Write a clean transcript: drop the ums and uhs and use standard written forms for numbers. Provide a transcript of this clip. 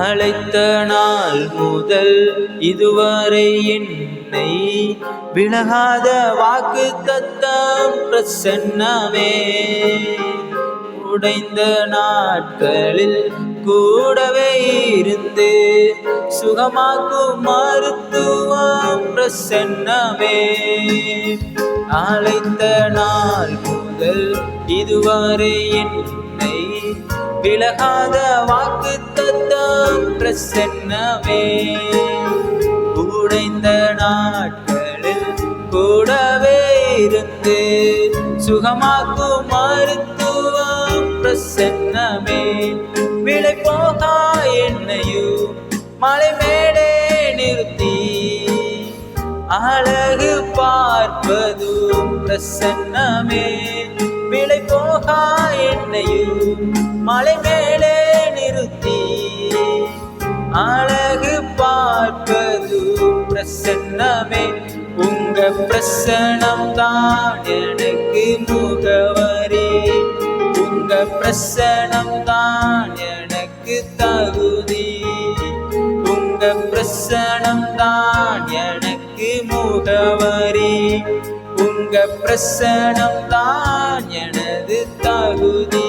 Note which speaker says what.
Speaker 1: அழைத்த நாள் முதல் இதுவரை என்னை விலகாத வாக்கு தத்தம் பிரசன்னமே. உடைந்த நாட்களில் கூடவே இருந்து சுகமாக்கும் மருத்துவம் பிரசன்னமே. அழைத்த நாள் முதல் இதுவரை என்னை விலகாத வாக்கு தத்தம் பிரசன்னமே. உடைந்த நாட்களில் கூடவே இருந்து சுகமாக்கும் மருத்துவம் பிரசன்னமே. விலை போகா என்னையும் மலை மேலே நிறுத்தி அழகு பார்ப்பதும் பிரசன்னமே. விலை போகா என்னையும் மலை மேலே நிறுத்தி அழகு பார்ப்பதும் பிரசன்னமே. உங்க பிரசனம் தான் எனக்கு முகவரி, உங்க பிரசனம் தான் எனக்கு தகுதி, உங்க பிரசனம் தான் எனக்கு முகவரி, உங்க பிரசனம் தான் எனது தகுதி.